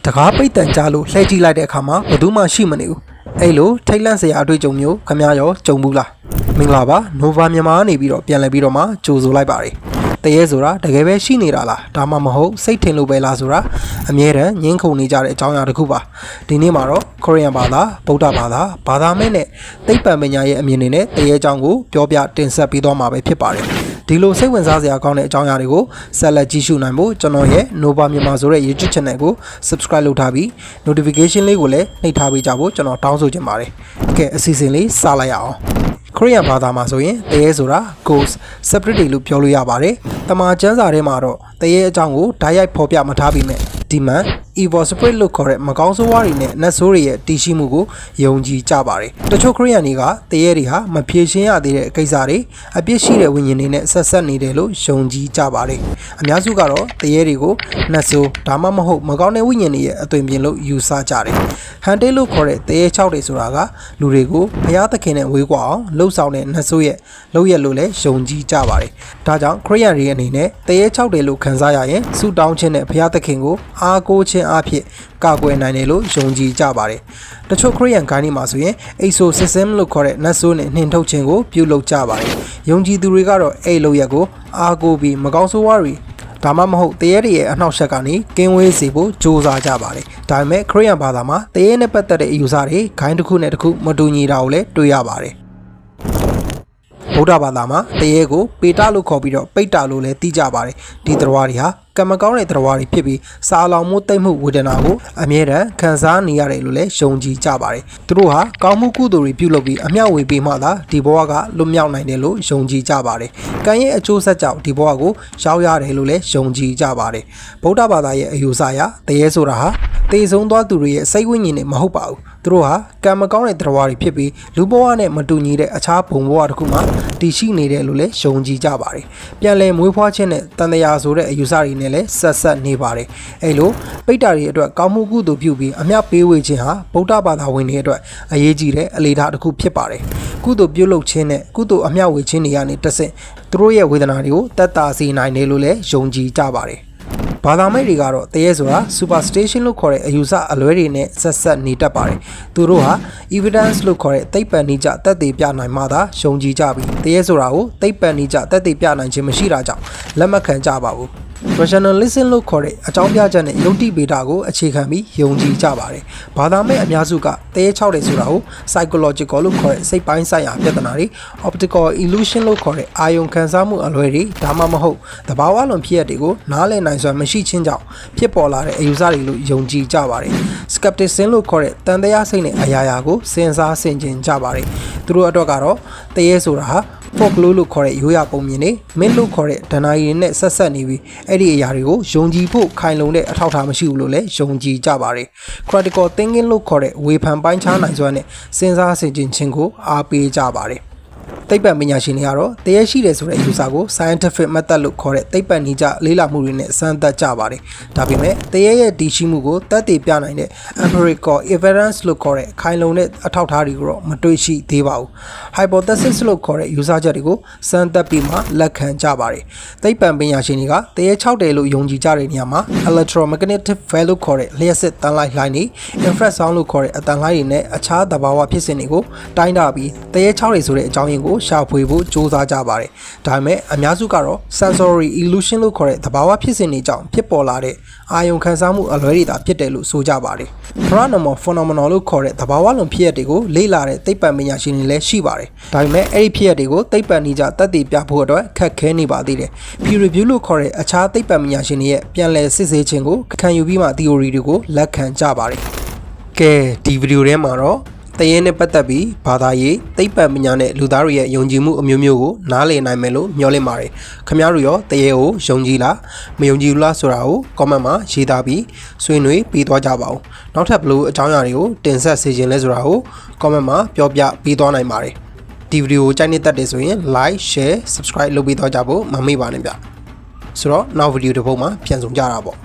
တကားပိတ်တန်ကြလို့လှည့်ကြည့်လိုက်တဲ့အခါမှာဘယ်သူမှရှိမနေဘူးအဲ့လိုထိတ်လန့်စရာအတွေ့အကြုံမျိုးခမရရောကြုံဘူးလားမင်္ဂလာပါ Nova မြန်မာကနေပြီးတော့ပြန်လည်ပြီးတော့မှကြိုဆိုလိုက်ပါတယ်တရေဆိုတာတကယ်ပဲရှိနေတာလားဒါမှမဟုတ်စိတ်ထင်လို့ပဲလားဆိုတာအမြဲတမ်းငင်းခုန်နေကြတဲ့အကြောင်းအရာတစ်ခုပါဒီနေ့မှာတော့ကိုရီးယားဘာသာဗုဒ္ဓဘာသာမဲ့နဲ့သိပ္ပံပညာရဲ့အမြင်တွေနဲ့တရေအကြောင်းကိုပြောပြတင်ဆက်ပေးသွားမှာပဲဖြစ်ပါတယ်ဒီလိုစိတ်ဝင်စားစရာကောင်းတဲ့အကြောင်းအရာတွေကိုဆက်လက်ကြည့်ရှုနိုင်ဖို့ကျွန်တော်ရဲ့ Nova မြန်မာဆိုတဲ့ YouTube Channel ကို Subscribe လုပ်ထားပြီး Notification လေးကိုလည်းနှိပ်ထားပေးကြဖို့ကျွန်တော်တောင်းဆိုချင်ပါတယ်ကဲအစီအစဉ်လေးစလိုက်ရအောင်ခရီးယန်ဘာသာမှာဆိုရင်တရေဆိုတာ ghost spirit တွေလို့ပြောလို့ရပါတယ်တမန်ကျမ်းစာထဲမှာတော့တရေအကြောင်းကိုဓာတ်ရိုက်ဖော်ပြမထားပေမဲ့ demon evil spirit လို့ခေါ်တဲ့မကောင်းဆိုးဝါးတွေနဲ့နတ်ဆိုးတွေရဲ့တည်ရှိမှုကိုယုံကြည်ကြပါတယ်တချို့ခရီးယန်တွေကတရေတွေဟာမဖြေရှင်းရသေးတဲ့ကိစ္စတွေအပြစ်ရှိတဲ့ဝိညာဉ်တွေနဲ့ဆက်ဆက်နေတယ်လို့ယုံကြည်ကြပါတယ်အများစုကတော့တရေတွေကိုနတ်ဆိုးဒါမှမဟုတ်မကောင်းတဲ့ဝိညာဉ်တွေရဲ့အသွင်ပြင်လို့ယူဆကြတယ်ဟန်တေးလို့ခေါ်တဲ့တရေ6တွေဆိုတာကလူတွေကိုဘုရားသခင်နဲ့ဝေးကွာအောင်လှုပ်ဆောင်တဲ့နတ်ဆိုးရဲ့လုပ်ရက်လို့လည်းယုံကြည်ကြပါတယ်ဒါကြောင့်ခရီးယန်တွေအနေနဲ့တရေ6တွေလို့ခံစားရရင်ဆုတောင်းခြင်းနဲ့ဘုရားသခင်ကိုအားကိုးခြင်းအဖြစ်ကာကွယ်နိုင်တယ်လို့ယုံကြည်ကြပါတယ်တချို့ခရီးယန်ဂိုင်းတွေမှာဆိုရင် exorcism လို့ခေါ်တဲ့နတ်ဆိုးနဲ့နှင်ထုတ်ခြင်းကိုပြုလုပ်ကြပါတယ်ယုံကြည်သူတွေကတော့အဲ့လုပ်ရက်ကိုအားကိုးပြီးမကောင်းဆိုးဝါးတွေဒါမှမဟုတ်တရေတွေရဲ့အနှောက်အယှက်ကနေကင်းဝေးစေဖို့ကြိုးစားကြပါတယ်ဒါပေမဲ့ခရီးယန်ဘာသာမှာတရေနဲ့ပတ်သက်တဲ့အယူဆတွေဂိုင်းတစ်ခုနဲ့တစ်ခုမတူညီတာကိုလည်းတွေ့ရပါတယ်ဗုဒ္ဓဘာသာမှာတရေကိုပေတလို့ခေါ်ပြီးတော့ပိတ္တာလို့လည်းသိကြပါတယ်ဒီတရားတွေဟာကံမကောင်းတဲ့တရားတွေဖြစ်ပြီးစာလောင်မှုတိတ်မှုဝေဒနာကိုအမြဲတမ်းခံစားနေရတယ်လို့လည်းယုံကြည်ကြပါတယ်သူတို့ဟာကောင်းမှုကုသိုလ်တွေပြုလုပ်ပြီးအမျှဝေပေးမှသာဒီဘဝကလွတ်မြောက်နိုင်တယ်လို့ယုံကြည်ကြပါတယ်ကံရဲ့အကျိုးဆက်ကြောင့်ဒီဘဝကိုရောက်ရတယ်လို့လည်းယုံကြည်ကြပါတယ်ဗုဒ္ဓဘာသာရဲ့အယူဆအရတရေဆိုတာဟာသေဆုံးသွားသူတွေရဲ့စိတ်ဝိညာဉ်နဲ့မဟုတ်ပါဘူးသူတို့ဟာကံမကောင်းတဲ့တရားတွေဖြစ်ပြီးလူဘဝနဲ့မတူညီတဲ့အခြားဘုံဘဝတစ်ခုမှာတည်ရှိနေတယ်လို့လည်းယုံကြည်ကြပါတယ်ပြန်လည်မွေးဖွားခြင်းနဲ့တန်တရားဆိုတဲ့အယူဆတွေနဲ့လည်းဆက်နေပါတယ်အဲ့လိုပိတ္တာတွေအတွက်ကောင်းမှုကုသိုလ်ပြုပြီးအမျှပေးဝေခြင်းဟာဗုဒ္ဓဘာသာဝင်တွေအတွက်အရေးကြီးတဲ့အလေးထားတစ်ခုဖြစ်ပါတယ်ကုသိုလ်ပြုလုပ်ခြင်းနဲ့ကုသိုလ်အမျှဝေခြင်းတွေကနေတဆင့်သူတို့ရဲ့ဝေဒနာတွေကိုတက်တာစေနိုင်တယ်လို့လည်းယုံကြည်ကြပါတယ်ဘာသာမိတ်တွေကတော့တရေဆိုတာ superstition လို့ခေါ်တဲ့အယူဆအလွဲတွေနဲ့ဆက်နေတတ်ပါတယ်သူတို့ဟာ evidence လို့ခေါ်တဲ့သိပ္ပံနည်းကျသက်သေပြနိုင်မှသာယုံကြည်ကြပြီးတရေဆိုတာကိုသိပ္ပံနည်းကျသက်သေပြနိုင်ခြင်းမရှိတာကြောင့်လက်မခံကြပါဘူးrationalism လို့ခေါ်တဲ့အကြောင်းပြချက်နဲ့ယုတ်တိဗေဒကိုအခြေခံပြီးယုံကြည်ကြပါတယ်။ဘာသာမဲ့အများစုကတရေ6တယ်ဆိုတာကို psychological လို့ခေါ်တဲ့စိတ်ပိုင်းဆိုင်ရာပြဿနာတွေ optical illusion လို့ခေါ်တဲ့အာယုံခံစားမှုအလွဲတွေဒါမှမဟုတ်သဘာဝလွန်ဖြစ်ရတွေကိုနားလည်နိုင်စွမ်းမရှိခြင်းကြောင့်ဖြစ်ပေါ်လာတဲ့အယူဆတွေလို့ယုံကြည်ကြပါတယ်။ skepticism လို့ခေါ်တဲ့တန်တရားစိတ်နဲ့အရာရာကိုစဉ်းစားဆင်ခြင်ကြပါတယ်။သူတို့အတွက်ကတော့တရေဆိုတာဟာfolklore လို့ခေါ်တဲ့ရိုးရာပုံမြင်တွေ myth လို့ခေါ်တဲ့ဒဏ္ဍာရီတွေနဲ့ဆက်နေပြီးအဲ့ဒီအရာတွေကိုယုံကြည်ဖို့ခိုင်လုံတဲ့အထောက်အထားမရှိဘူးလို့လည်းယုံကြည်ကြပါတယ် critical thinking လို့ခေါ်တဲ့ဝေဖန်ပိုင်းခြားနိုင်စွမ်းနဲ့စဉ်းစားဆင်ခြင်ခြင်းကိုအားပေးကြပါတယ်သိပ္ပံပညာရှင်တွေကတော့တရေရှိတယ်ဆိုတဲ့အယူဆကို scientific method လို့ခေါ်တဲ့သိပ္ပံနည်းကျလေ့လာမှုတွေနဲ့စမ်းသပ်ကြပါတယ်ဒါပေမဲ့တရေရဲ့တည်ရှိမှုကိုသက်သေပြနိုင်တဲ့ empirical evidence လို့ခေါ်တဲ့ခိုင်လုံတဲ့အထောက်အထားတွေကိုတော့မတွေ့ရှိသေးပါဘူး hypothesis လို့ခေါ်တဲ့ယူဆချက်တွေကိုစမ်းသပ်ပြီးမှလက်ခံကြပါတယ်သိပ္ပံပညာရှင်တွေကတရေ6တယ်လို့ယုံကြည်ကြတဲ့နေရာမှာ electromagnetic field လို့ခေါ်တဲ့လျှက်စစ်တန်လိုက်လှိုင်းတွေ infrared sound လို့ခေါ်တဲ့အတန်လှိုင်းတွေနဲ့အခြားသဘာဝဖြစ်စဉ်တွေကိုတိုင်းတာပြီးတရေ6တယ်ဆိုတဲ့အကြောင်းရင်းကိုရှာဖွေဖို့စ조사ကြပါတယ်ဒါပေမဲ့အများစုကတော့ sensory illusion လို့ခေါ်တဲ့သဘာဝဖြစ်စဉ်တွေကြောင့်ဖြစ်ပေါ်လာတဲ့အာယုံခံစားမှုအလွဲတွေသာဖြစ်တယ်လို့ဆိုကြပါတယ် paranormal phenomenon လို့ခေါ်တဲ့သဘာဝလွန်ဖြစ်ရပ်တွေကိုလေ့လာတဲ့သိပ္ပံပညာရှင်တွေလည်းရှိပါတယ်ဒါပေမဲ့အဲ့ဒီဖြစ်ရပ်တွေကိုသိပ္ပံနည်းကျသက်သေပြဖို့အတွက်ခက်ခဲနေပါသေးတယ် peer review လို့ခေါ်တဲ့အခြားသိပ္ပံပညာရှင်တွေရဲ့ပြန်လည်စစ်ဆေးခြင်းကိုခံယူပြီးမှ theory တွေကိုလက်ခံကြပါတယ်ကဲဒီဗီဒီယိုထဲမှာတော့တရေနဲ့ပတ်သက်ပြီးဘာသာရေးသိပ္ပံပညာနဲ့လူသားတွေရဲ့ယုံကြည်မှုအမျိုးမျိုးကိုနားလည်နိုင်မယ်လို့မျှော်လင့်ပါတယ်ခင်ဗျားတို့ရောတရေကိုယုံကြည်လားမယုံကြည်ဘူးလားဆိုတာကို comment မှာရေးသားပြီးဆွေးနွေးပေးသွားကြပါဦးနောက်ထပ်ဘလို့အကြောင်းအရာတွေကိုတင်ဆက်စေချင်လဲဆိုတာကို comment မှာပြောပြပေးသွားနိုင်ပါတယ်ဒီဗီဒီယိုကိုကြိုက်နေတတ်တယ်ဆိုရင် like share subscribe လုပ်ပေးသွားကြဖို့မမေ့ပါနဲ့ဗျဆိုတော့နောက်ဗီဒီယိုတစ်ပုဒ်မှာပြန်ဆုံကြတာပေါ့